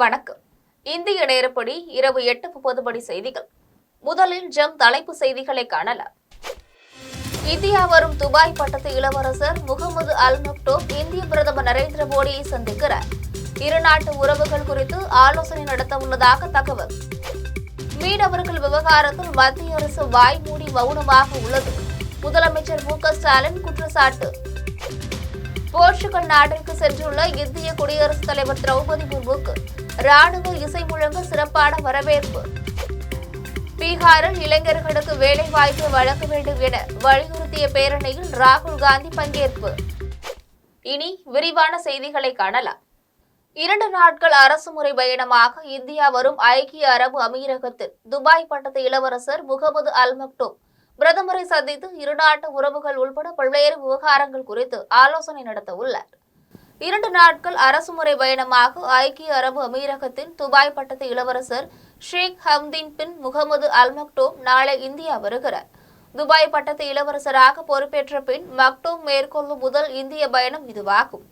வணக்கம். இந்திய நேரப்படி இரவு 8:30 மணி செய்திகள். முதலில் தலைப்பு செய்திகளை காணலாம். இந்தியா வரும் துபாய் பட்டத்து இளவரசர் முகமது அல் மக்டோம் இந்திய பிரதமர் நரேந்திர மோடியை சந்திக்கிறார். இரு நாட்டு உறவுகள் குறித்து ஆலோசனை நடத்த உள்ளதாக தகவல். மீனவர்கள் விவகாரத்தில் மத்திய அரசு வாய்மூடி மௌனமாக உள்ளது. முதலமைச்சர் மு.க.ஸ்டாலின் குற்றச்சாட்டு. போர்ச்சுகல் நாட்டிற்கு சென்றுள்ள இந்திய குடியரசுத் தலைவர் திரௌபதி முர்முக்கு ராணுவ இசை முழங்க சிறப்பான வரவேற்பு. பீகாரில் இளைஞர்களுக்கு வேலைவாய்ப்பு வழங்க வேண்டும் என வலியுறுத்திய பேரணியில் ராகுல் காந்தி பங்கேற்பு. இனி விரிவான செய்திகளை காணலாம். 2 நாட்கள் அரசுமுறை பயணமாக இந்தியா வரும் ஐக்கிய அரபு அமீரகத்தில் துபாய் பட்டத்து இளவரசர் முகமது அல் மக்டோம் பிரதமரை சந்தித்து இரு நாட்டு உறவுகள் உள்பட பல்வேறு விவகாரங்கள் குறித்து ஆலோசனை நடத்த உள்ளார். 2 நாட்கள் அரசுமுறை பயணமாக ஐக்கிய அரபு அமீரகத்தின் துபாய் பட்டத்து இளவரசர் ஷேக் ஹம்தீன் பின் முகமது அல் மக்டோம் நாளை இந்தியா வருகிறார். துபாய் பட்டத்து இளவரசராக பொறுப்பேற்ற பின் மக்டோம் மேற்கொள்ளும் முதல் இந்திய பயணம் இதுவாகும்.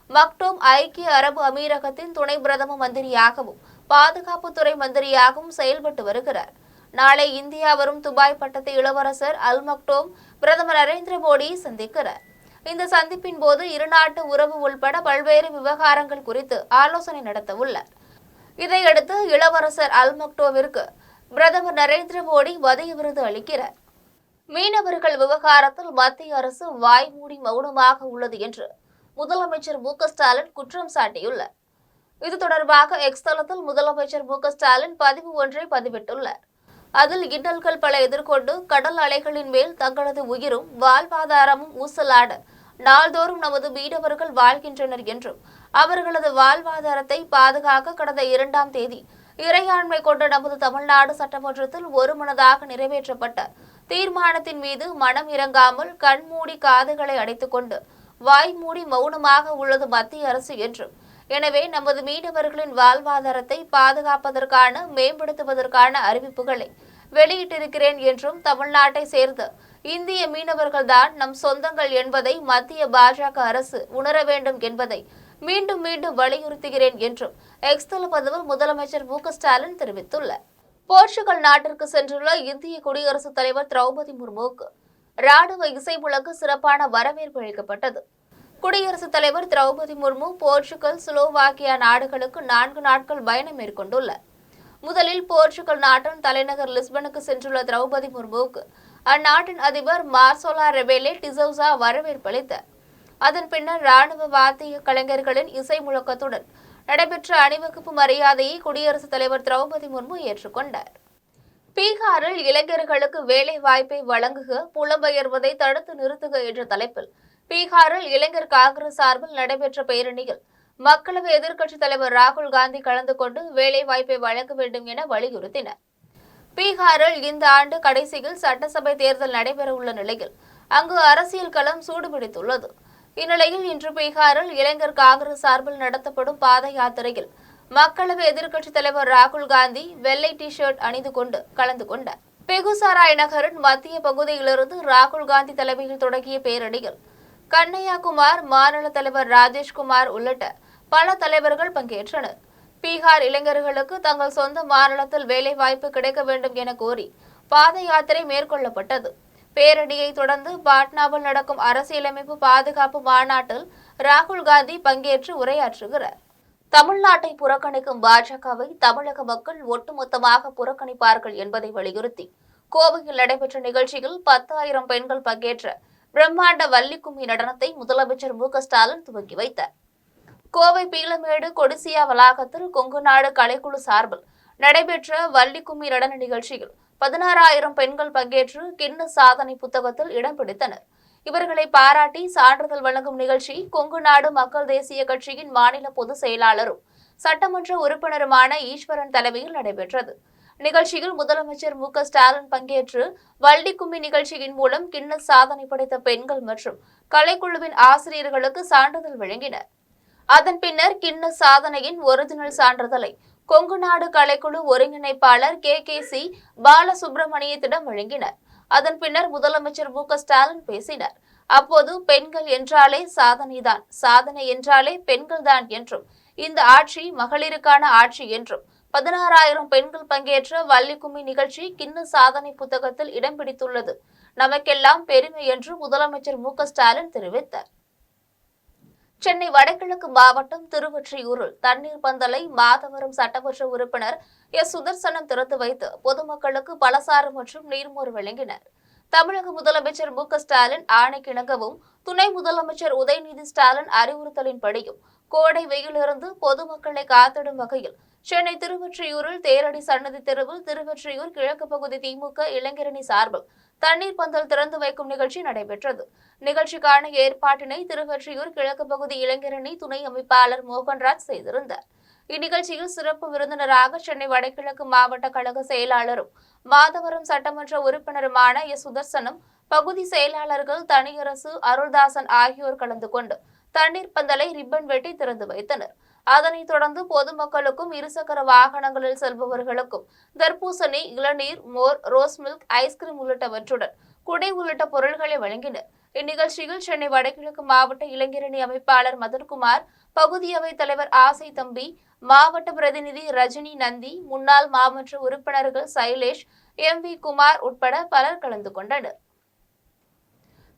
மக்டோம் ஐக்கிய அரபு அமீரகத்தின் துணை பிரதம மந்திரியாகவும் பாதுகாப்புத்துறை மந்திரியாகவும் செயல்பட்டு வருகிறார். நாளை இந்தியா வரும் துபாய் பட்டத்து இளவரசர் அல் மக்டோம் பிரதமர் நரேந்திர மோடியை சந்திக்கிறார். இந்த சந்திப்பின் போது இரு நாட்டு உறவு உள்பட பல்வேறு விவகாரங்கள் குறித்து ஆலோசனை நடத்த உள்ளார். இதையடுத்து இளவரசர் அல் மக்டோவிற்கு பிரதமர் நரேந்திர மோடி வதய விருது அளிக்கிறார். மீனவர்கள் விவகாரத்தில் மத்திய அரசு வாய்மூடி மௌனமாக உள்ளது என்று முதலமைச்சர் மு.க.ஸ்டாலின் குற்றம் சாட்டியுள்ளார். இது தொடர்பாக எக்ஸ் தளத்தில் முதலமைச்சர் மு.க.ஸ்டாலின் பதிவு ஒன்றை பதிவிட்டுள்ளார். அதில் இன்னல்கள் பல எதிர்கொண்டு கடல் அலைகளின் மேல் தங்களது உயிரும் வாழ்வாதாரமும் ஊசலாட நாள்தோறும் நமது மீனவர்கள் வாழ்கின்றனர் என்றும் அவர்களது வாழ்வாதாரத்தை பாதுகாக்க கடந்த 2ஆம் தேதி இறையாண்மை கொண்ட நமது தமிழ்நாடு சட்டமன்றத்தில் ஒருமனதாக நிறைவேற்றப்பட்ட தீர்மானத்தின் மீது மனம் இறங்காமல் கண்மூடி காதுகளை அடைத்துக்கொண்டு வாய்மூடி மௌனமாக உள்ளது மத்திய அரசு என்றும் எனவே நமது மீனவர்களின் வாழ்வாதாரத்தை பாதுகாப்பதற்கான மேம்படுத்துவதற்கான அறிவிப்புகளை வெளியிட்டிருக்கிறேன் என்றும் தமிழ்நாட்டை சேர்ந்த இந்திய மீனவர்கள்தான் நம் சொந்தங்கள் என்பதை மத்திய பாஜக அரசு உணர வேண்டும் என்பதை மீண்டும் மீண்டும் வலியுறுத்துகிறேன் என்றும் எக்ஸ் தள பதிவில் முதலமைச்சர் மு.க.ஸ்டாலின் தெரிவித்துள்ளார். போர்ச்சுகல் நாட்டிற்கு சென்றுள்ள இந்திய குடியரசுத் தலைவர் திரௌபதி முர்முக்கு ராணுவ இசை முழங்க சிறப்பான வரவேற்பு அளிக்கப்பட்டது. குடியரசுத் தலைவர் திரௌபதி முர்மு போர்ச்சுகல், ஸ்லோவாக்கியா நாடுகளுக்கு 4 நாட்கள் பயணம் மேற்கொண்டுள்ளார். முதலில் போர்ச்சுகல் நாட்டின் தலைநகர் லிஸ்பனுக்கு சென்றுள்ள திரௌபதி முர்முக்கு அந்நாட்டின் அதிபர் மார்சோலா ரெபேலே டிசௌசா வரவேற்பு அளித்தார். அதன் பின்னர் ராணுவ வாத்திய கலைஞர்களின் இசை முழக்கத்துடன் நடைபெற்ற அணிவகுப்பு மரியாதையை குடியரசுத் தலைவர் திரௌபதி முர்மு ஏற்றுக்கொண்டார். பீகாரில் இளைஞர்களுக்கு வேலை வாய்ப்பை வழங்குக, புலம்பெயர்வதை தடுத்து நிறுத்துக என்ற தலைப்பில் பீகாரில் இளைஞர் காங்கிரஸ் சார்பில் நடைபெற்ற பேரணியில் மக்களவை எதிர்க்கட்சித் தலைவர் ராகுல் காந்தி கலந்து கொண்டு வேலை வாய்ப்பை வழங்க வேண்டும் என வலியுறுத்தினார். பீகாரில் இந்த ஆண்டு கடைசியில் சட்டசபை தேர்தல் நடைபெறவுள்ள நிலையில் அங்கு அரசியல் களம் சூடுபிடித்துள்ளது. இந்நிலையில் இன்று பீகாரில் இளைஞர் காங்கிரஸ் சார்பில் நடத்தப்படும் பாத யாத்திரையில் மக்களவை எதிர்க்கட்சித் தலைவர் ராகுல் காந்தி வெள்ளை டி-ஷர்ட் அணிந்து கொண்டு கலந்து கொண்டார். பெகுசாராய் நகரின் மத்திய பகுதியிலிருந்து ராகுல் காந்தி தலைமையில் தொடங்கிய பேரணியில் கண்ணையாகுமார், மாநில தலைவர் ராஜேஷ்குமார் உள்ளிட்ட பல தலைவர்கள் பங்கேற்றனர். பீகார் இளைஞர்களுக்கு தங்கள் சொந்த மாநிலத்தில் வேலை வாய்ப்பு கிடைக்க வேண்டும் என கோரி பாத யாத்திரை மேற்கொள்ளப்பட்டது. பேரணியை தொடர்ந்து பாட்னாவில் நடக்கும் அரசியலமைப்பு பாதுகாப்பு மாநாட்டில் ராகுல் காந்தி பங்கேற்று உரையாற்றுகிறார். தமிழ்நாட்டை புறக்கணிக்கும் பாஜகவை தமிழக மக்கள் ஒட்டுமொத்தமாக புறக்கணிப்பார்கள் என்பதை வலியுறுத்தி கோவையில் நடைபெற்ற நிகழ்ச்சியில் 10,000 பெண்கள் பங்கேற்ற பிரம்மாண்ட வள்ளிக்கும்மி நடனத்தை முதலமைச்சர் மு.க.ஸ்டாலின் துவக்கி வைத்தார். கோவை பீளமேடு கொடிசியா வளாகத்தில் கொங்குநாடு கலைக்குழு சார்பில் நடைபெற்ற வள்ளிக்கும்மி நடன நிகழ்ச்சியில் 16,000 பெண்கள் பங்கேற்று கின்னஸ் சாதனை புத்தகத்தில் இடம் பிடித்தனர். இவர்களை பாராட்டி சான்றிதழ் வழங்கும் நிகழ்ச்சி கொங்குநாடு மக்கள் தேசிய கட்சியின் மாநில பொதுச் செயலாளரும் சட்டமன்ற உறுப்பினருமான ஈஸ்வரன் தலைமையில் நடைபெற்றது. நிகழ்ச்சியில் முதலமைச்சர் மு.க.ஸ்டாலின் பங்கேற்று வள்ளிக்கும்மி நிகழ்ச்சியின் மூலம் கின்னஸ் சாதனை படைத்த பெண்கள் மற்றும் கலைக்குழுவின் ஆசிரியர்களுக்கு சான்றிதழ் வழங்கினர். அதன் பின்னர் கின்னஸ் சாதனையின் ஒரிஜினல் சான்றிதழை கொங்குநாடு கலைக்குழு ஒருங்கிணைப்பாளர் கே.சி. பாலசுப்ரமணியத்திடம் வழங்கினர். அதன் பின்னர் முதலமைச்சர் மு.க.ஸ்டாலின் பேசினார். அப்போது பெண்கள் என்றாலே சாதனைதான், சாதனை என்றாலே பெண்கள்தான் என்றும் இந்த ஆட்சி மகளிருக்கான ஆட்சி என்றும் 16,000 பெண்கள் பங்கேற்ற வள்ளிக்கும்மி நிகழ்ச்சி கின்ன சாதனை புத்தகத்தில் இடம் பிடித்துள்ளது. நமக்கெல்லாம் பெருமை என்று முதலமைச்சர் மு.க.ஸ்டாலின் தெரிவித்தார். சென்னை வடகிழக்கு மாவட்டம் திருவொற்றியூரில் தண்ணீர் பந்தலை மாதவரம் சட்டமன்ற உறுப்பினர் எஸ். சுதர்சனம் திறந்து வைத்து பொதுமக்களுக்கு பலசாரம் மற்றும் நீர்மோர் வழங்கினர். தமிழக முதலமைச்சர் மு.க.ஸ்டாலின் ஆணைக்கிணங்கவும் துணை முதலமைச்சர் உதயநிதி ஸ்டாலின் அறிவுறுத்தலின்படியும் கோடை வெயிலிருந்து பொதுமக்களை காத்திடும் வகையில் சென்னை திருவொற்றியூரில் தேரடி சன்னதி தெருவில் திருவொற்றியூர் கிழக்கு பகுதி திமுக இளைஞரணி சார்பில் தண்ணீர் பந்தல் திறந்து வைக்கும் நிகழ்ச்சி நடைபெற்றது. நிகழ்ச்சிக்கான ஏற்பாட்டினை திருவொற்றியூர் கிழக்கு பகுதி இளைஞரணி துணை அமைப்பாளர் மோகன்ராஜ் செய்திருந்தார். இந்நிகழ்ச்சியில் சிறப்பு விருந்தினராக சென்னை வடகிழக்கு மாவட்ட கழக செயலாளரும் மாதவரம் சட்டமன்ற உறுப்பினருமான எஸ். சுதர்சனம், பகுதி செயலாளர்கள் தனியரசு, அருள்தாசன் ஆகியோர் கலந்து கொண்டு தண்ணீர் பந்தலை ரிப்பன் வெட்டி திறந்து வைத்தனர். அதனைத் தொடர்ந்து பொதுமக்களுக்கும் இருசக்கர வாகனங்களில் செல்பவர்களுக்கும் தர்பூசணி, இளநீர், மோர், ரோஸ் மில்க், ஐஸ்கிரீம் உள்ளிட்டவற்றுடன் குடை உள்ளிட்ட பொருட்களை வழங்கினர். இந்நிகழ்ச்சியில் சென்னை வடகிழக்கு மாவட்ட இளைஞரணி அமைப்பாளர் மதன்குமார், பகுதி அவைத் தலைவர் ஆசை தம்பி, மாவட்ட பிரதிநிதி ரஜினி நந்தி, முன்னாள் மாமன்ற உறுப்பினர்கள் சைலேஷ், எம்.வி. குமார் உட்பட பலர் கலந்து கொண்டனர்.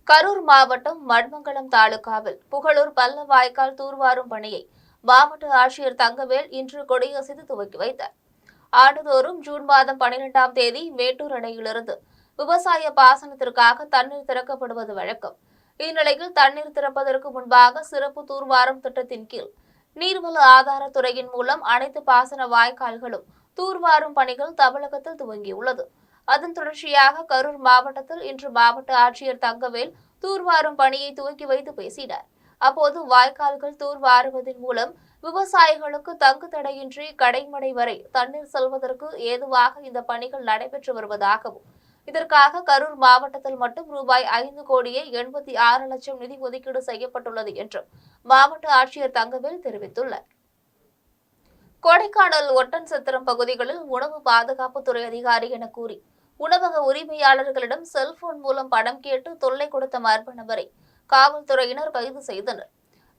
கரூர் மாவட்டம் மண்மங்கலம் தாலுகாவில் புகழூர் பள்ள வாய்க்கால் தூர்வாரும் பணியை மாவட்ட ஆட்சியர் தங்கவேல் இன்று கொடியசைத்து துவக்கி வைத்தார். ஆண்டுதோறும் ஜூன் மாதம் 12ஆம் தேதி மேட்டூர் அணையிலிருந்து விவசாய பாசனத்திற்காக தண்ணீர் திறக்கப்படுவது வழக்கம். இந்நிலையில் தண்ணீர் திறப்பதற்கு முன்பாக சிறப்பு தூர்வாரும் திட்டத்தின் கீழ் நீர்வள ஆதாரத்துறையின் மூலம் அனைத்து பாசன வாய்க்கால்களும் தூர்வாரும் பணிகள் தமிழகத்தில் துவங்கியுள்ளது. அதன் தொடர்ச்சியாக கரூர் மாவட்டத்தில் இன்று மாவட்ட ஆட்சியர் தங்கவேல் தூர்வாரும் பணியை துவக்கி வைத்து பேசினார். அப்போது வாய்க்கால்கள் தூர்வாருவதன் மூலம் விவசாயிகளுக்கு தங்கு தடையின்றி கடைமடை வரை தண்ணீர் செல்வதற்கு ஏதுவாக இந்த பணிகள் நடைபெற்று வருவதாகவும், இதற்காக கரூர் மாவட்டத்தில் மட்டும் ரூபாய் 5,86,00,000 நிதி ஒதுக்கீடு செய்யப்பட்டுள்ளது என்றும் மாவட்ட ஆட்சியர் தங்கவேல் தெரிவித்துள்ளார். கொடைக்கானல் ஒட்டன்சத்திரம் பகுதிகளில் உணவு பாதுகாப்புத்துறை அதிகாரி என கூறி உணவக உரிமையாளர்களிடம் செல்போன் மூலம் பணம் கேட்டு தொல்லை கொடுத்த மர்ம நபரை காவல்துறையினர் கைது செய்தனர்.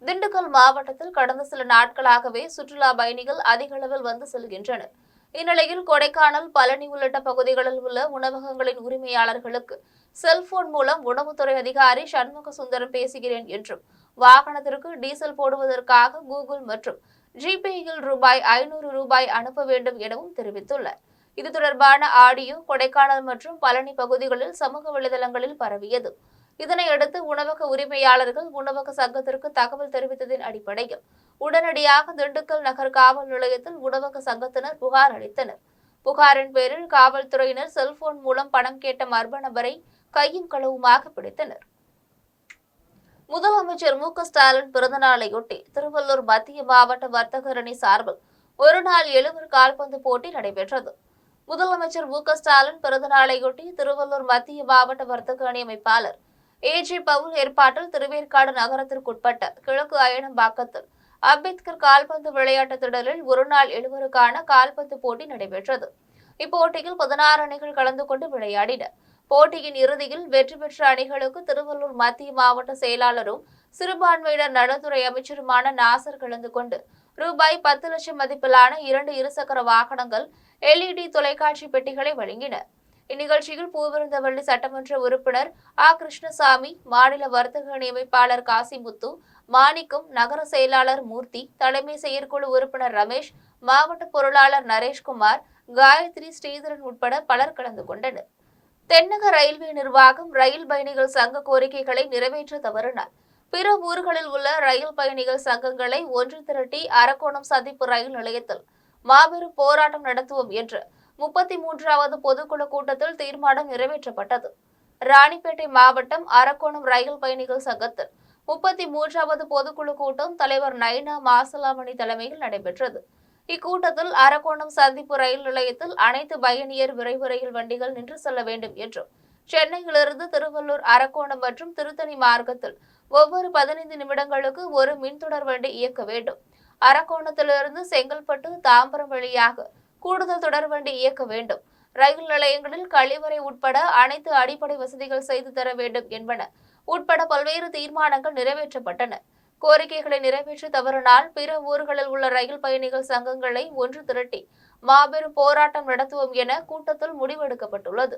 திண்டுக்கல் மாவட்டத்தில் கடந்த சில நாட்களாகவே சுற்றுலா பயணிகள் அதிக அளவில் வந்து செல்கின்றனர். இந்நிலையில் கொடைக்கானல், பழனி உள்ளிட்ட பகுதிகளில் உள்ள உணவகங்களின் உரிமையாளர்களுக்கு செல்போன் மூலம் உணவுத்துறை அதிகாரி சண்முக சுந்தரம் பேசுகிறேன் என்றும், வாகனத்திற்கு டீசல் போடுவதற்காக கூகுள் மற்றும் ஜிபேயில் ரூபாய் 500 அனுப்ப வேண்டும் எனவும் தெரிவித்துள்ளார். இது தொடர்பான ஆடியோ கொடைக்கானல் மற்றும் பழனி பகுதிகளில் சமூக வலைதளங்களில் பரவியது. இதனையடுத்து உணவக உரிமையாளர்கள் உணவக சங்கத்திற்கு தகவல் தெரிவித்ததின் அடிப்படையில் உடனடியாக திண்டுக்கல் நகர் காவல் நிலையத்தில் உணவக சங்கத்தினர் புகார் அளித்தனர். புகாரின் பேரில் காவல்துறையினர் செல்போன் மூலம் பணம் கேட்ட மர்ம நபரை கையும் களவுமாக பிடித்தனர். முதலமைச்சர் மு.க.ஸ்டாலின் பிறந்தநாளையொட்டி திருவள்ளூர் மத்திய மாவட்ட வர்த்தகர் அணி சார்பில் ஒருநாள் எழுவர் கால்பந்து போட்டி நடைபெற்றது. முதலமைச்சர் மு.க.ஸ்டாலின் பிறந்தநாளையொட்டி திருவள்ளூர் மத்திய மாவட்ட வர்த்தக அணி அமைப்பாளர் ஏ.ஜே. பவுல் ஏற்பாட்டில் திருவேற்காடு நகரத்திற்குட்பட்ட கிழக்கு அயனம்பாக்கத்தில் அம்பேத்கர் கால்பந்து விளையாட்டு திடலில் ஒருநாள் எழுவருக்கான கால்பந்து போட்டி நடைபெற்றது. இப்போட்டியில் 16 அணிகள் கலந்து கொண்டு விளையாடின. போட்டியின் இறுதியில் வெற்றி பெற்ற அணிகளுக்கு திருவள்ளூர் மத்திய மாவட்ட செயலாளரும் சிறுபான்மையினர் நலத்துறை அமைச்சருமான நாசர் கலந்து கொண்டு ரூபாய் 10 லட்சம் மதிப்பிலான 2 இருசக்கர வாகனங்கள், LED தொலைக்காட்சி பெட்டிகளை வழங்கினர். இந்நிகழ்ச்சியில் பூவிருந்தவள்ளி சட்டமன்ற உறுப்பினர் ஆ. கிருஷ்ணசாமி, மாநில வர்த்தக அணி அமைப்பாளர் காசிமுத்து, மாணிக்கம், நகர செயலாளர் மூர்த்தி, தலைமை செயற்குழு உறுப்பினர் ரமேஷ், மாவட்ட பொருளாளர் நரேஷ்குமார், காயத்ரி, ஸ்ரீதரன் உட்பட பலர் கலந்து கொண்டனர். தென்னக ரயில்வே நிர்வாகம் ரயில் பயணிகள் சங்க கோரிக்கைகளை நிறைவேற்ற தவறினார். பிற ஊர்களில் உள்ள ரயில் பயணிகள் சங்கங்களை ஒன்று திரட்டி அரக்கோணம் சந்திப்பு ரயில் நிலையத்தில் மாபெரும் போராட்டம் நடத்துவோம் என்று 33வது பொதுக்குழு கூட்டத்தில் தீர்மானம் நிறைவேற்றப்பட்டது. ராணிப்பேட்டை மாவட்டம் அரக்கோணம் ரயில் பயணிகள் சங்கத்தில் 33வது பொதுக்குழு கூட்டம் தலைவர் நைனா மாசலாமணி தலைமையில் நடைபெற்றது. இக்கூட்டத்தில் அரக்கோணம் சந்திப்பு ரயில் நிலையத்தில் அனைத்து பயணியர் விரைவு ரயில் வண்டிகள் நின்று செல்ல வேண்டும் என்றும், சென்னையிலிருந்து திருவள்ளூர், அரக்கோணம் மற்றும் திருத்தணி மார்க்கத்தில் ஒவ்வொரு 15 நிமிடங்களுக்கு ஒரு மின்தொடர் வண்டி இயக்க வேண்டும். அரக்கோணத்திலிருந்து செங்கல்பட்டு, தாம்பரம் வழியாக கூடுதல் தொடர்வண்டி இயக்க வேண்டும். ரயில் நிலையங்களில் கழிவறை உட்பட அனைத்து அடிப்படை வசதிகள் செய்து தர வேண்டும் என்பன உட்பட பல்வேறு தீர்மானங்கள் நிறைவேற்றப்பட்டன. கோரிக்கைகளை நிறைவேற்ற தவறினால் பிற ஊர்களில் உள்ள ரயில் பயணிகள் சங்கங்களை ஒன்று திரட்டி மாபெரும் போராட்டம் நடத்துவோம் என கூட்டத்தில் முடிவெடுக்கப்பட்டுள்ளது.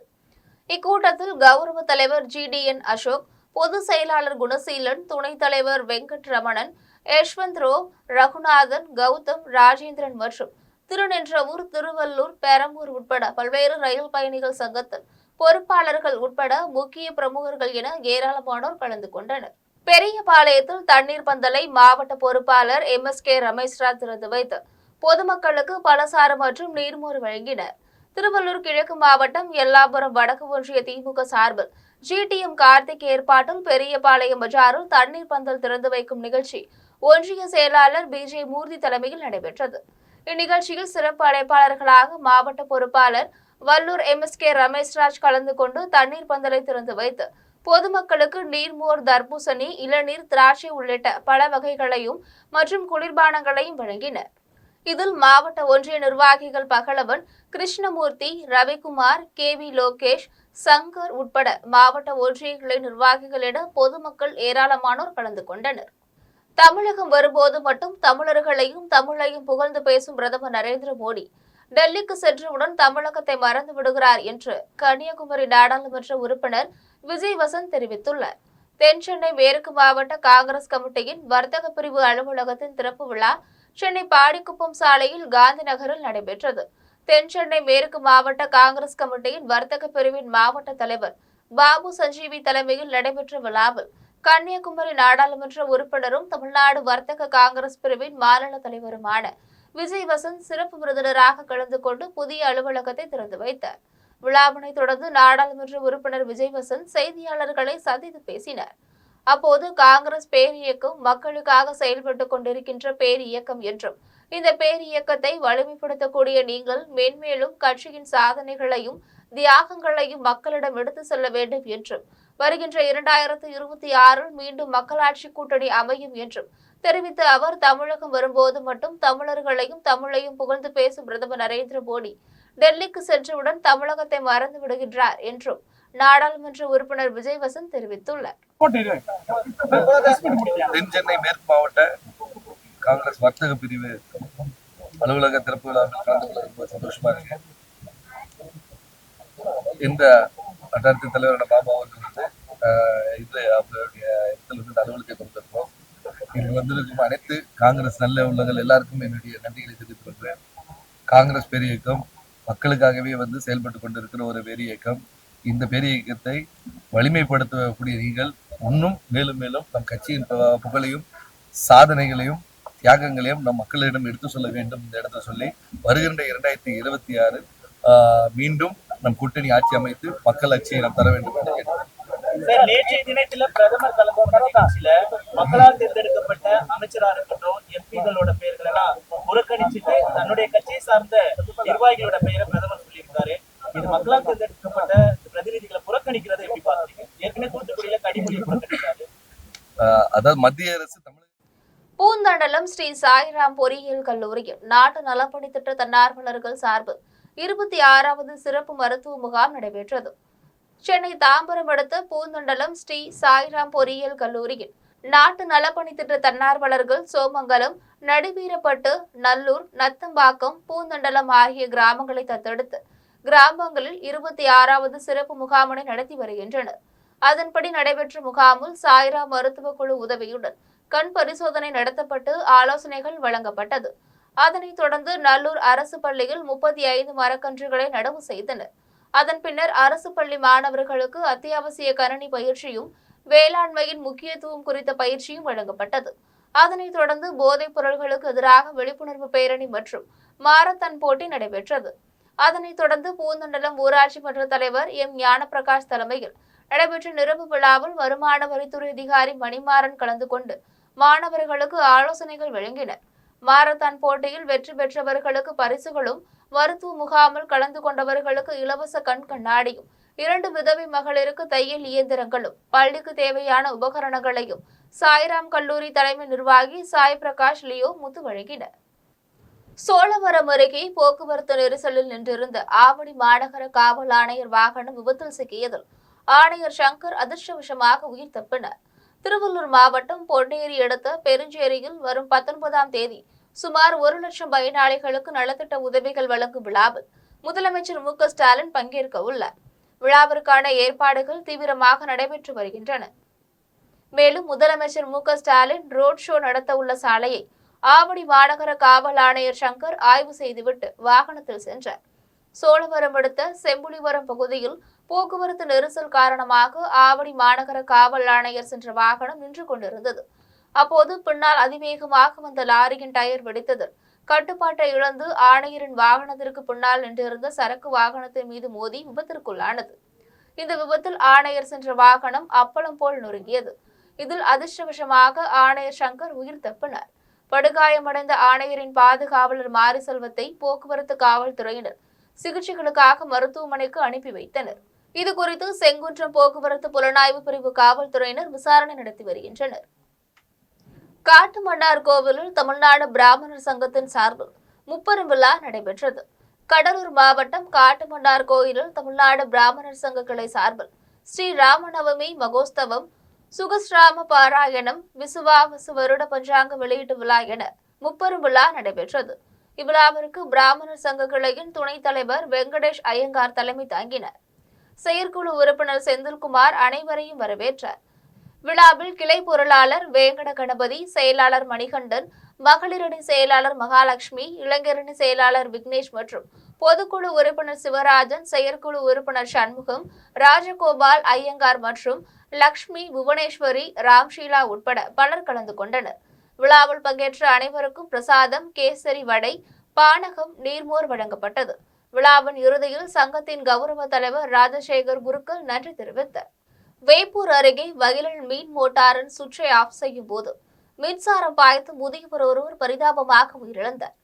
இக்கூட்டத்தில் கௌரவ தலைவர் GDN அசோக், பொதுச் செயலாளர் குணசீலன், துணைத் தலைவர் வெங்கட் ரமணன், யஷ்வந்த் ரோ, ரகுநாதன், கௌதம், ராஜேந்திரன் மற்றும் திருநின்றவூர், திருவள்ளூர், பெரம்பூர் உட்பட பல்வேறு ரயில் பயணிகள் சங்கத்தின் பொறுப்பாளர்கள் உட்பட முக்கிய பிரமுகர்கள் என ஏராளமானோர் கலந்து கொண்டனர். பெரியபாளையத்தில் தண்ணீர் பந்தலை மாவட்ட பொறுப்பாளர் MSK ரமேஷ்ராஜ் திறந்து வைத்து பொதுமக்களுக்கு பலசாறு மற்றும் நீர்மோர் வழங்கினர். திருவள்ளூர் கிழக்கு மாவட்டம் எல்லாபுரம் வடக்கு ஒன்றிய திமுக சார்பில் GTM கார்த்திக் ஏற்பாட்டில் பெரியபாளையம் பஜாரில் தண்ணீர் பந்தல் திறந்து வைக்கும் நிகழ்ச்சி ஒன்றிய செயலாளர் BJ மூர்த்தி தலைமையில் நடைபெற்றது. இந்நிகழ்ச்சியில் சிறப்பு அழைப்பாளர்களாக மாவட்ட பொறுப்பாளர் வல்லூர் MSK ரமேஷ்ராஜ் கலந்து கொண்டு தண்ணீர் பந்தலை திறந்து வைத்து பொதுமக்களுக்கு நீர்மோர், தர்பூசணி, இளநீர், திராட்சை உள்ளிட்ட பல வகைகளையும் மற்றும் குளிர்பானங்களையும் வழங்கினர். இதில் மாவட்ட ஒன்றிய நிர்வாகிகள் பகலவன், கிருஷ்ணமூர்த்தி, ரவிக்குமார், KV லோகேஷ், சங்கர் உட்பட மாவட்ட ஒன்றிய கிளை நிர்வாகிகள் என பொதுமக்கள் ஏராளமானோர் கலந்து கொண்டனர். தமிழகம் வரும்போது மட்டும் தமிழர்களையும் தமிழையும் புகழ்ந்து பேசும் பிரதமர் நரேந்திர மோடி டெல்லிக்கு சென்றவுடன் தமிழகத்தை மறந்து விடுகிறார் என்று கன்னியாகுமரி நாடாளுமன்ற உறுப்பினர் விஜய் வசந்த் தெரிவித்துள்ளார். தென் சென்னை மேற்கு மாவட்ட காங்கிரஸ் கமிட்டியின் வர்த்தக பிரிவு அலுவலகத்தின் திறப்பு விழா சென்னை பாடிக்குப்பம் சாலையில் காந்தி நகரில் நடைபெற்றது. தென் சென்னை மேற்கு மாவட்ட காங்கிரஸ் கமிட்டியின் வர்த்தக பிரிவின் மாவட்ட தலைவர் பாபு சஞ்சீவி தலைமையில் நடைபெற்ற விழாவில் கன்னியாகுமரி நாடாளுமன்ற உறுப்பினரும் தமிழ்நாடு வர்த்தக காங்கிரஸ் பிரிவின் மாநில தலைவருமான விஜய் வசந்த் சிறப்பு விருந்தினராக கலந்து கொண்டு புதிய அலுவலகத்தை திறந்து வைத்தார். விழாவினை தொடர்ந்து நாடாளுமன்ற உறுப்பினர் விஜய் வசந்த் செய்தியாளர்களை சந்தித்து பேசினார். அப்போது காங்கிரஸ் பேரியக்கம் மக்களுக்காக செயல்பட்டுக் கொண்டிருக்கின்ற பேரியக்கம் என்றும் இந்த பேரியக்கத்தை வலிமைப்படுத்தக்கூடிய நீங்கள் மென்மேலும் கட்சியின் சாதனைகளையும் தியாகங்களையும் மக்களிடம் எடுத்து செல்ல வேண்டும் என்றும் வருகின்ற 2026 மீண்டும் மக்களாட்சி கூட்டணி அமையும் என்றும் தெரிவித்த அவர், தமிழகம் வரும்போது மட்டும் தமிழர்களையும் தமிழையும் புகழ்ந்து பேசும் பிரதமர் நரேந்திர மோடி டெல்லிக்கு சென்றவுடன் தமிழகத்தை மறந்து விடுகின்றார் என்றும் நாடாளுமன்ற உறுப்பினர் விஜய் வசந்த் தெரிவித்துள்ளார். தென்சென்னை மேற்கு மாவட்ட காங்கிரஸ் வர்த்தக பிரிவு அலுவலக திறப்பு விழாவில் கலந்து கொள்ள ரொம்ப சந்தோஷமா இருக்கு. இந்த வட்டாரத்தின் தலைவரான பாபா அவர்கள் இது அவருடைய இடத்துல அலுவலகத்தை கொடுத்திருக்கோம். இங்கு வந்திருக்கும் அனைத்து காங்கிரஸ் நல்ல உள்ளங்கள் எல்லாருக்கும் என்னுடைய நன்றிகளை தெரிவித்துக் கொள்கிறேன். காங்கிரஸ் பேரியக்கம் மக்களுக்காகவே செயல்பட்டு கொண்டிருக்கிற ஒரு பேரியக்கம். இந்த பேரியக்கத்தை வலிமைப்படுத்தக்கூடிய நீங்கள் இன்னும் மேலும் மேலும் நம் கட்சியின் புகழையும் சாதனைகளையும் தியாகங்களையும் நம் மக்களிடம் எடுத்து சொல்ல வேண்டும். இந்த இடத்துல சொல்லி வருகின்ற 2026 மீண்டும் நம் கூட்டணி ஆட்சி அமைத்து மக்கள் ஆட்சியை நாம் தர வேண்டும் என்று கேட்டேன். நேற்றைய தினத்துல பிரதமர் கலந்து நிகழ்ச்சியில மக்களால் தேர்ந்தெடுக்கப்பட்ட அமைச்சரா இருக்கட்டும், எம்பிகளோட பெயர்கள் எல்லாம் புறக்கணிச்சுட்டு தன்னுடைய கட்சியை சார்ந்த நிர்வாகிகளோட பெயரை பிரதமர் சொல்லியிருக்காரு. இது மக்களால் தேர்ந்தெடுக்கப்பட்ட பிரதிநிதிகளை புறக்கணிக்கிறதை எப்படி பாக்குறீங்க? ஏற்கனவே தூத்துக்குடியில கனிமொழியை புறக்கணித்தாரு. அதாவது மத்திய அரசு பூந்தண்டலம் ஸ்ரீ சாய்ராம் பொறியியல் கல்லூரியில் நாட்டு நலப்பணி திட்ட தன்னார்வலர்கள் சார்பில் 26வது சிறப்பு மருத்துவ முகாம் நடைபெற்றது. சென்னை தாம்பரம் அடுத்த பூந்தண்டலம் ஸ்ரீ சாய்ராம் பொறியியல் கல்லூரியில் நாட்டு நலப்பணி திட்ட தன்னார்வலர்கள் சோமங்கலம், நடுவீரப்பட்டு, நல்லூர், நத்தம்பாக்கம், பூந்தண்டலம் ஆகிய கிராமங்களை தத்தெடுத்து கிராமங்களில் 26வது சிறப்பு முகாமினை நடத்தி வருகின்றனர். அதன்படி நடைபெற்ற முகாமில் சாய்ராம் மருத்துவ குழு உதவியுடன் கண் பரிசோதனை நடத்தப்பட்டு ஆலோசனைகள் வழங்கப்பட்டது. அதனைத் தொடர்ந்து நல்லூர் அரசு பள்ளியில் 35 மரக்கன்றுகளை நடவு செய்தனர். அதன் பின்னர் அரசு பள்ளி மாணவர்களுக்கு அத்தியாவசிய கணினி பயிற்சியும் வேளாண்மையின் முக்கியத்துவம் குறித்த பயிற்சியும் வழங்கப்பட்டது. அதனைத் தொடர்ந்து போதைப் பொருட்களுக்கு எதிராக விழிப்புணர்வு பேரணி மற்றும் மாரத்தான் போட்டி நடைபெற்றது. அதனைத் தொடர்ந்து பூந்தண்டலம் ஊராட்சி மன்ற தலைவர் M. ஞானப்பிரகாஷ் தலைமையில் நடைபெற்ற நிறைவு விழாவில் வருமான வரித்துறை அதிகாரி மணிமாறன் கலந்து கொண்டு மாணவர்களுக்கு ஆலோசனைகள் வழங்கினர். மாரத்தான் போட்டியில் வெற்றி பெற்றவர்களுக்கு பரிசுகளும், மருத்துவ முகாமில் கலந்து கொண்டவர்களுக்கு இலவச கண் கண்ணாடியும், 2 விதவை மகளிருக்கு தையல் இயந்திரங்களும், பள்ளிக்கு தேவையான உபகரணங்களையும் சாய்ராம் கல்லூரி தலைமை நிர்வாகி சாய் பிரகாஷ் லியோ முத்து வழங்கினர். சோழவரம் அருகே போக்குவரத்து நெரிசலில் நின்றிருந்த ஆவடி மாநகர காவல் ஆணையர் வாகனம் விபத்தில் சிக்கியதில் ஆணையர் சங்கர் அதிர்ஷ்டவசமாக உயிர் தப்பினார். திருவள்ளூர் மாவட்டம் பொன்னேரி அடுத்த பெருஞ்சேரியில் வரும் 19ஆம் தேதி சுமார் 1 லட்சம் பயனாளிகளுக்கு நலத்திட்ட உதவிகள் வழங்கும் விழாவில் முதலமைச்சர் மு.க.ஸ்டாலின் பங்கேற்க உள்ளார். விழாவிற்கான ஏற்பாடுகள் தீவிரமாக நடைபெற்று வருகின்றன. மேலும் முதலமைச்சர் மு.க.ஸ்டாலின் ரோட் ஷோ நடத்த உள்ள சாலையை ஆவடி மாநகர காவல் ஆணையர் சங்கர் ஆய்வு செய்துவிட்டு வாகனத்தில் சென்றார். சோழவரம் அடுத்த செம்புலிவரம் பகுதியில் போக்குவரத்து நெரிசல் காரணமாக ஆவடி மாநகர காவல் ஆணையர் சென்ற வாகனம் நின்று கொண்டிருந்தது. அப்போது பின்னால் அதிவேகமாக வந்த லாரியின் டயர் வெடித்ததில் கட்டுப்பாட்டை இழந்து ஆணையரின் வாகனத்திற்கு பின்னால் நின்றிருந்த சரக்கு வாகனத்தின் மீது மோதி விபத்திற்குள்ளானது. இந்த விபத்தில் ஆணையர் சென்ற வாகனம் அப்பளம் போல் நொறுங்கியது. இதில் அதிர்ஷ்டவசமாக ஆணையர் சங்கர் உயிர் தப்பினார். படுகாயமடைந்த ஆணையரின் பாதுகாவலர் மாரிசெல்வத்தை போக்குவரத்து காவல்துறையினர் சிகிச்சைகளுக்காக மருத்துவமனைக்கு அனுப்பி வைத்தனர். இதுகுறித்து செங்குன்றம் போக்குவரத்து புலனாய்வு பிரிவு காவல்துறையினர் விசாரணை நடத்தி வருகின்றனர். காட்டுமன்னார் கோவிலில் தமிழ்நாடு பிராமணர் சங்கத்தின் சார்பில் முப்பெரும் விழா நடைபெற்றது. கடலூர் மாவட்டம் காட்டுமன்னார் கோயிலில் தமிழ்நாடு பிராமணர் சங்க கிளை சார்பில் ஸ்ரீ ராமநவமி மகோத்சவம், சுகஸ்ராம பாராயணம், விசுவாவசு வருட பஞ்சாங்க வெளியீட்டு விழா என முப்பெரும் விழா நடைபெற்றது. இவ்விழாவிற்கு பிராமணர் சங்க கிளையின் துணைத் தலைவர் வெங்கடேஷ் ஐயங்கார் தலைமை தாங்கினார். செயற்குழு உறுப்பினர் செந்தில்குமார் அனைவரையும் வரவேற்றார். விழாவில் கிளை பொருளாளர் வேங்கட கணபதி, செயலாளர் மணிகண்டன், மகளிரணி செயலாளர் மகாலட்சுமி, இளைஞரணி செயலாளர் விக்னேஷ் மற்றும் பொதுக்குழு உறுப்பினர் சிவராஜன், செயற்குழு உறுப்பினர் சண்முகம், ராஜகோபால், ஐயங்கார் மற்றும் லக்ஷ்மி, புவனேஸ்வரி, ராம்ஷீலா உட்பட பலர் கலந்து கொண்டனர். விழாவில் பங்கேற்ற அனைவருக்கும் பிரசாதம், கேசரி வடை, பானகம், நீர்மோர் வழங்கப்பட்டது. விழாவின் இறுதியில் சங்கத்தின் கௌரவ தலைவர் ராஜசேகர் குருக்கள் நன்றி தெரிவித்தார். வேப்பூர் அருகே வயலில் மீன் மோட்டாரின் சுவிட்சை ஆஃப் செய்யும் போது மின்சாரம் பாய்ந்து முதியவர் ஒருவர் பரிதாபமாக உயிரிழந்தார்.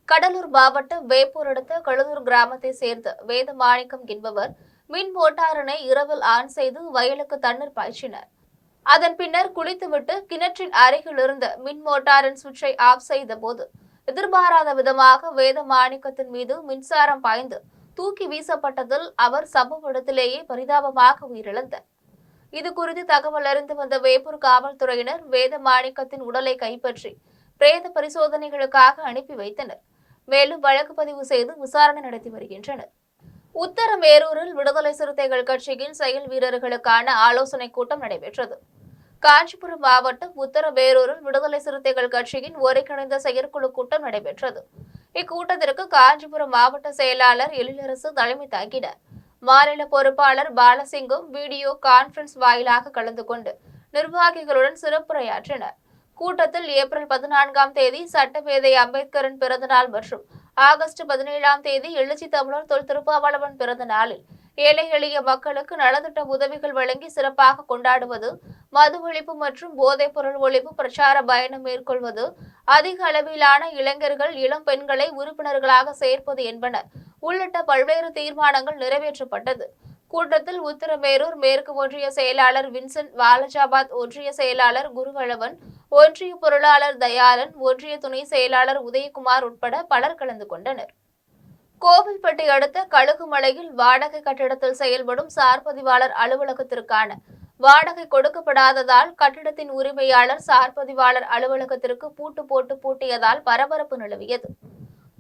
கடலூர் மாவட்டம் வேப்பூர் அடுத்த கழுதூர் கிராமத்தை சேர்ந்த வேதமாணிக்கம் என்பவர் மின் மோட்டாரினை இரவில் ஆன் செய்து வயலுக்கு தண்ணீர் பாய்ச்சினார். அதன் பின்னர் குளித்துவிட்டு கிணற்றின் அருகில் இருந்த மின் மோட்டாரின் சுவிட்சை ஆஃப் செய்த போது எதிர்பாராத விதமாக வேதமாணிக்கத்தின் மீது மின்சாரம் பாய்ந்து தூக்கி வீசப்பட்டதில் அவர் சம்பவ இடத்திலேயே பரிதாபமாக உயிரிழந்தார். இது குறித்து தகவல் அறிந்து வந்த வேப்பூர் காவல்துறையினர் வேதமாணிக்கத்தின் உடலை கைப்பற்றி பிரேத பரிசோதனைகளுக்காக அனுப்பி வைத்தனர். மேலும் வழக்கு பதிவு செய்து விசாரணை நடத்தி வருகின்றனர். உத்தரமேரூரில் விடுதலை சிறுத்தைகள் கட்சியின் செயல் வீரர்களுக்கான ஆலோசனை கூட்டம் நடைபெற்றது. காஞ்சிபுரம் மாவட்டம் உத்தரமேரூரில் விடுதலை சிறுத்தைகள் கட்சியின் ஒருங்கிணைந்த செயற்குழு கூட்டம் நடைபெற்றது. இக்கூட்டத்திற்கு காஞ்சிபுரம் மாவட்ட செயலாளர் எழிலரசு தலைமை தாங்கினார். மாநில பொறுப்பாளர் பாலசிங்கம் வீடியோ கான்பரன்ஸ் வாயிலாக கலந்து கொண்டு நிர்வாகிகளுடன் சிறப்புரையாற்றினர். கூட்டத்தில் ஏப்ரல் 14ஆம் தேதி சட்டமேதை அம்பேத்கரின் பிறந்தநாள் மற்றும் ஆகஸ்ட் 17ஆம் தேதி எழுச்சி தமிழர் தொல் திருப்பாவளவன் பிறந்த நாளில் ஏழை எளிய மக்களுக்கு நலத்திட்ட உதவிகள் வழங்கி சிறப்பாக கொண்டாடுவது, மது ஒழிப்பு மற்றும் போதைப் பொருள் ஒழிப்பு பிரச்சார பயணம் மேற்கொள்வது, அதிக அளவிலான இளைஞர்கள், இளம் பெண்களை உறுப்பினர்களாக சேர்ப்பது என்பன உள்ளிட்ட பல்வேறு தீர்மானங்கள் நிறைவேற்றப்பட்டது. கூட்டத்தில் உத்தரமேரூர் மேற்கு ஒன்றிய செயலாளர் வின்சென்ட், வாலஜாபாத் ஒன்றிய செயலாளர் குருவளவன், ஒன்றிய பொருளாளர் தயாளன், ஒன்றிய துணை செயலாளர் உதயகுமார் உட்பட பலர் கலந்து கொண்டனர். கோவில்பட்டி அடுத்த கழுகுமலையில் வாடகை கட்டிடத்தில் செயல்படும் சார்பதிவாளர் அலுவலகத்திற்கான வாடகை கொடுக்கப்படாததால் கட்டிடத்தின் உரிமையாளர் சார்பதிவாளர் அலுவலகத்திற்கு பூட்டு போட்டு பூட்டியதால் பரபரப்பு நிலவியது.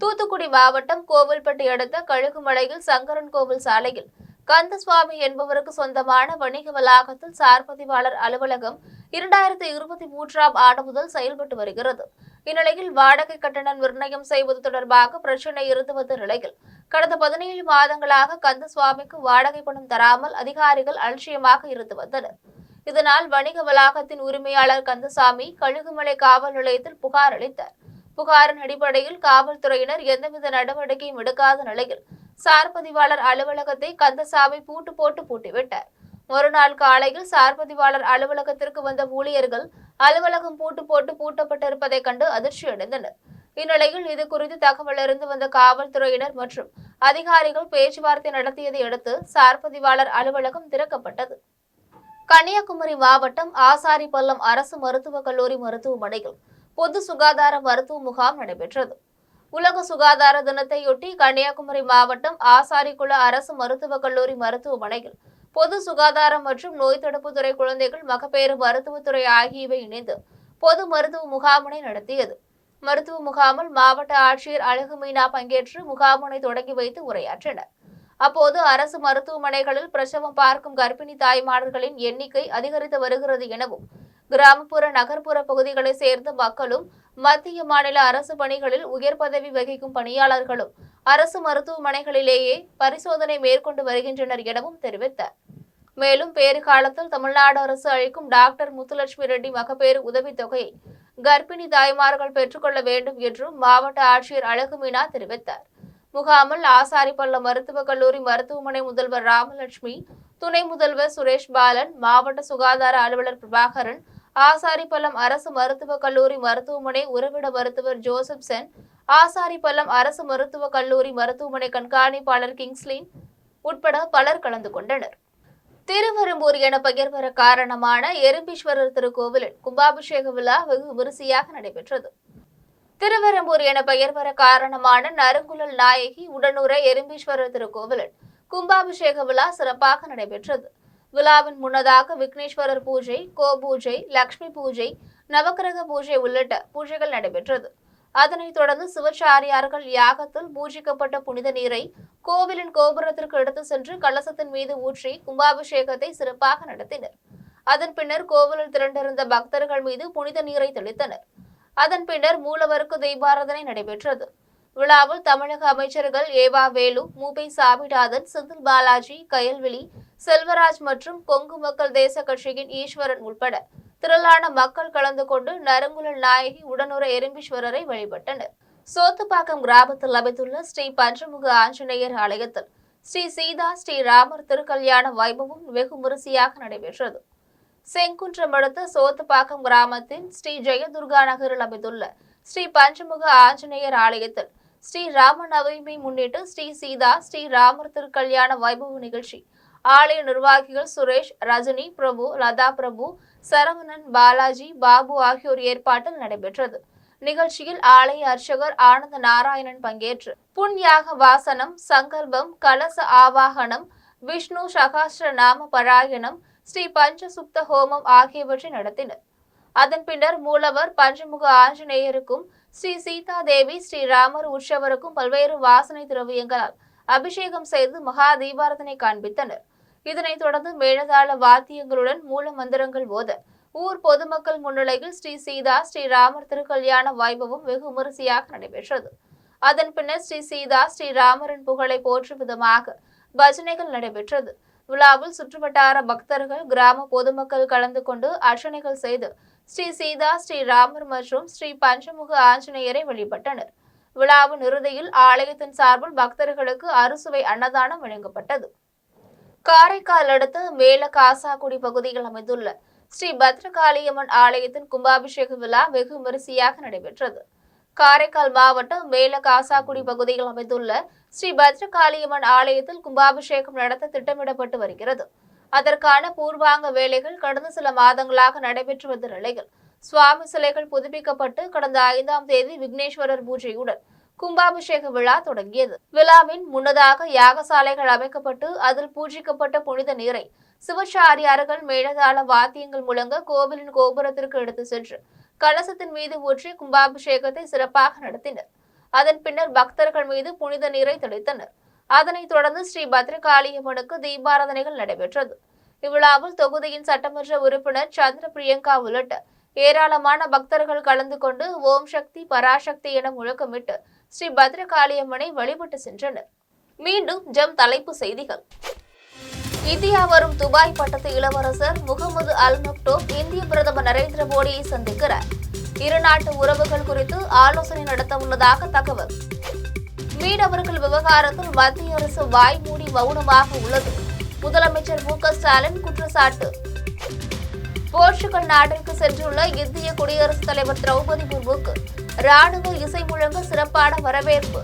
தூத்துக்குடி மாவட்டம் கோவில்பட்டி அடுத்த கழுகுமலையில் சங்கரன் கோவில் சாலையில் கந்தசுவாமி என்பவருக்கு சொந்தமான வணிக வளாகத்தில் சார்பதிவாளர் அலுவலகம் 2023ஆம் ஆண்டு முதல் செயல்பட்டு வருகிறது. இந்நிலையில் வாடகை கட்டணம் நிர்ணயம் செய்வது தொடர்பாக பிரச்சினை இருந்து வந்த நிலையில் கடந்த 17 மாதங்களாக கந்தசுவாமிக்கு வாடகை பணம் தராமல் அதிகாரிகள் அலட்சியமாக இருந்து வந்தனர். இதனால் வணிக வளாகத்தின் உரிமையாளர் கந்தசாமி கழுகுமலை காவல் நிலையத்தில் புகார் அளித்தார். புகாரின் அடிப்படையில் காவல்துறையினர் எந்தவித நடவடிக்கையும் எடுக்காத நிலையில் சார்பதிவாளர் அலுவலகத்தை கந்தசாமி பூட்டு போட்டு பூட்டிவிட்டார். மறுநாள் காலையில் சார்பதிவாளர் அலுவலகத்திற்கு வந்த ஊழியர்கள் அலுவலகம் பூட்டு போட்டு பூட்டப்பட்டிருப்பதை கண்டு அதிர்ச்சியடைந்தனர். இந்நிலையில் இது குறித்து தகவல் அறிந்து வந்த காவல்துறையினர் மற்றும் அதிகாரிகள் பேச்சுவார்த்தை நடத்தியதை அடுத்து சார்பதிவாளர் அலுவலகம் திறக்கப்பட்டது. கன்னியாகுமரி மாவட்டம் ஆசாரிப்பள்ளம் அரசு மருத்துவக் கல்லூரி மருத்துவமனையில் பொது சுகாதார மருத்துவ முகாம் நடைபெற்றது. உலக சுகாதார தினத்தையொட்டி கன்னியாகுமரி மாவட்டம் ஆசாரிக்குள அரசு மருத்துவக் கல்லூரி மருத்துவமனையில் பொது சுகாதாரம் மற்றும் நோய் தடுப்புத்துறை, குழந்தைகள் மகப்பேறு மருத்துவத்துறை ஆகியவை இணைந்து பொது மருத்துவ முகாமினை நடத்தியது. மருத்துவ முகாமில் மாவட்ட ஆட்சியர் அழகு மீனா பங்கேற்று முகாமினை தொடங்கி வைத்து உரையாற்றினர். அப்போது அரசு மருத்துவமனைகளில் பிரசவம் பார்க்கும் கர்ப்பிணி தாய்மார்களின் எண்ணிக்கை அதிகரித்து வருகிறது எனவும், கிராமப்புற நகர்ப்புற பகுதிகளை சேர்ந்த மக்களும் மத்திய மாநில அரசு பணிகளில் உயர் பதவி வகிக்கும் பணியாளர்களும் அரசு மருத்துவமனைகளிலேயே பரிசோதனை மேற்கொண்டு வருகின்றனர் எனவும் தெரிவித்தார். மேலும் பேறுகாலத்தில் தமிழ்நாடு அரசு அளிக்கும் டாக்டர் முத்துலட்சுமி ரெட்டி மகப்பேறு உதவித்தொகையை கர்ப்பிணி தாய்மார்கள் பெற்றுக்கொள்ள வேண்டும் என்றும் மாவட்ட ஆட்சியர் அழகு மீனா தெரிவித்தார். முகாமில் ஆசாரிப்பள்ளம் மருத்துவக் கல்லூரி மருத்துவமனை முதல்வர் ராமலட்சுமி, துணை முதல்வர் சுரேஷ் பாலன், மாவட்ட சுகாதார அலுவலர் பிரபாகரன், ஆசாரிப்பள்ளம் அரசு மருத்துவக் கல்லூரி மருத்துவமனை உறவிட மருத்துவர் ஜோசப் சென், ஆசாரிப்பள்ளம் அரசு மருத்துவக் கல்லூரி மருத்துவமனை கண்காணிப்பாளர் கிங்ஸ்லின் உட்பட பலர் கலந்து கொண்டனர். திருவெரும்பூர் என பெயர் பெற காரணமான எறும்பீஸ்வரர் திருக்கோவிலில் கும்பாபிஷேக விழா வெகு விமரிசையாக நடைபெற்றது. திருவெரும்பூர் என பெயர் பெற காரணமான நறுங்குழல் நாயகி உடனுரை எறும்பீஸ்வரர் திருக்கோவிலில் கும்பாபிஷேக விழா சிறப்பாக நடைபெற்றது. விழாவின் முன்னதாக விக்னேஸ்வரர் பூஜை, கோபூஜை, லட்சுமி பூஜை, நவக்கிரக பூஜை உள்ளிட்ட பூஜைகள் நடைபெற்றது. அதனைத் தொடர்ந்து சிவச்சாரியார்கள் யாகத்தில் பூஜிக்கப்பட்ட புனித நீரை கோவிலின் கோபுரத்திற்கு எடுத்து சென்று கலசத்தின் மீது ஊற்றி கும்பாபிஷேகத்தை சிறப்பாக நடத்தினர். அதன் பின்னர் கோவிலில் திரண்டிருந்த பக்தர்கள் மீது புனித நீரை தெளித்தனர். அதன் பின்னர் மூலவருக்கு தீபாராதனை நடைபெற்றது. விழாவில் தமிழக அமைச்சர்கள் ஏவா வேலு, மூபை சாமிநாதன், செந்தில் பாலாஜி, கயல்விழி, செல்வராஜ் மற்றும் கொங்கு மக்கள் தேச கட்சியின் ஈஸ்வரன் உட்பட திரளான மக்கள் கலந்து கொண்டு நறுங்குழல் நாயகி உடனுரை எறும்பீஸ்வரரை வழிபட்டனர். சோத்துப்பாக்கம் கிராமத்தில் அமைந்துள்ள ஸ்ரீ பஞ்சமுக ஆஞ்சநேயர் ஆலயத்தில் ஸ்ரீ சீதா ஸ்ரீ ராமர் திருக்கல்யாண வைபவம் வெகு விமரிசையாக நடைபெற்றது. செங்குன்றம் அடுத்த சோத்துப்பாக்கம் கிராமத்தின் ஸ்ரீ ஜெயதுர்கா நகரில் அமைந்துள்ள ஸ்ரீ பஞ்சமுக ஆஞ்சநேயர் ஆலயத்தில் ஸ்ரீ ராம நவமி முன்னிட்டு ஸ்ரீ சீதா ஸ்ரீ ராமர் திருக்கல்யாண வைபவ நிகழ்ச்சி ஆலய நிர்வாகிகள் சுரேஷ், ரஜினி, பிரபு, லதா பிரபு, சரவணன், பாலாஜி, பாபு ஆகியோர் ஏற்பாட்டில் நடைபெற்றது. நிகழ்ச்சியில் ஆலய அர்ச்சகர் ஆனந்த நாராயணன் பங்கேற்று புண்யாக வாசனம், சங்கல்பம், கலச ஆவாகனம், விஷ்ணு சகாஸ்ர நாம பாராயணம், ஸ்ரீ பஞ்சசுப்த ஹோமம் ஆகியவற்றை நடத்தினர். அதன் பின்னர் மூலவர் பஞ்சமுக ஆஞ்சநேயருக்கும் ஸ்ரீ சீதா தேவி ஸ்ரீராமர் உற்சவருக்கும் பல்வேறு வாசனை திரவியங்களால் அபிஷேகம் செய்து மகா தீபாரதனை காண்பித்தனர். இதனைத் தொடர்ந்து மேளதாள வாத்தியங்களுடன் மூல மந்திரங்கள் ஓத ஊர் பொதுமக்கள் முன்னிலையில் ஸ்ரீ சீதா ஸ்ரீராமர் திருக்கல்யாண வைபவம் வெகு விமரிசையாக நடைபெற்றது. அதன் பின்னர் ஸ்ரீ சீதா ஸ்ரீராமரின் புகழை போற்றும் விதமாக பஜனைகள் நடைபெற்றது. விழாவில் சுற்றுவட்டார பக்தர்கள், கிராம பொதுமக்கள் கலந்து கொண்டு அர்ச்சனைகள் செய்து ஸ்ரீ சீதா ஸ்ரீராமர் மற்றும் ஸ்ரீ பஞ்சமுக ஆஞ்சநேயரை வழிபட்டனர். விழாவின் இறுதியில் ஆலயத்தின் சார்பில் பக்தர்களுக்கு அறுசுவை அன்னதானம் வழங்கப்பட்டது. காரைக்கால் அடுத்த மேல காசாக்குடி பகுதியில் அமைந்துள்ள ஸ்ரீ பத்ரகாளியம்மன் ஆலயத்தின் கும்பாபிஷேக விழா வெகு விமரிசையாக நடைபெற்றது. காரைக்கால் மாவட்டம் மேல காசாக்குடி பகுதியில் அமைந்துள்ள ஸ்ரீ பத்ரகாளியம்மன் ஆலயத்தில் கும்பாபிஷேகம் நடத்த திட்டமிடப்பட்டு வருகிறது. அதற்கான பூர்வாங்க வேலைகள் கடந்த சில மாதங்களாக நடைபெற்று வந்த நிலையில் சுவாமி சிலைகள் புதுப்பிக்கப்பட்டு கடந்த 5ஆம் தேதி விக்னேஸ்வரர் பூஜையுடன் கும்பாபிஷேக விழா தொடங்கியது. விழாவின் முன்னதாக யாகசாலைகள் அமைக்கப்பட்டு அதில் பூஜிக்கப்பட்ட புனித நீரை சிவச்சாரியார்கள் மேளதாள வாத்தியங்கள் முழங்க கோவிலின் கோபுரத்திற்கு எடுத்து சென்று கலசத்தின் மீது ஊற்றி கும்பாபிஷேகத்தை சிறப்பாக நடத்தினர். அதன் பின்னர் பக்தர்கள் மீது புனித நீரை தெளித்தனர். அதனைத் தொடர்ந்து ஸ்ரீ பத்ரகாளியம்மனுக்கு தீபாராதனைகள் நடைபெற்றது. இவ்விழாவில் தொகுதியின் சட்டமன்ற உறுப்பினர் சந்திர பிரியங்கா உள்ளிட்ட ஏராளமான பக்தர்கள் கலந்து கொண்டு ஓம் சக்தி பராசக்தி என முழக்கமிட்டு ஸ்ரீ பத்ரகாளியம்மனை வழிபட்டு சென்றனர். மீண்டும் ஜம் தலைப்பு செய்திகள். இந்தியா வரும் துபாய் பட்டத்து இளவரசர் முகமது அல் மக்டோம் இந்திய பிரதமர் நரேந்திர மோடியை சந்திக்கிறார். இருநாட்டு உறவுகள் குறித்து ஆலோசனை நடத்த உள்ளதாக தகவல். மீனவர்கள் விவகாரத்தில் மத்திய அரசு வாய்மூடி மௌனமாக உள்ளது. முதலமைச்சர் மு க ஸ்டாலின் குற்றச்சாட்டு. போர்ச்சுகல் நாட்டிற்கு சென்றுள்ள இந்திய குடியரசுத் தலைவர் திரௌபதி முர்முக்கு ராணுவ இசை முழங்க சிறப்பான வரவேற்பு.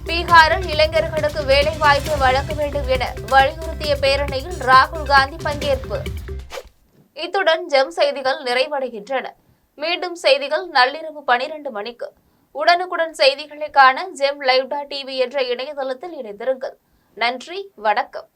பீகாரில் இளைஞர்களுக்கு வேலை வாய்ப்பு வழங்க வேண்டும் என வலியுறுத்திய பேரணியில் ராகுல் காந்தி பங்கேற்பு. இத்துடன் ஜெம் செய்திகள் நிறைவடைகின்றன. மீண்டும் செய்திகள் நள்ளிரவு 12 மணிக்கு. உடனுக்குடன் செய்திகளை காண ஜெம் லைவ்.tv என்ற இணையதளத்தில் இணைந்திருங்கள். நன்றி, வணக்கம்.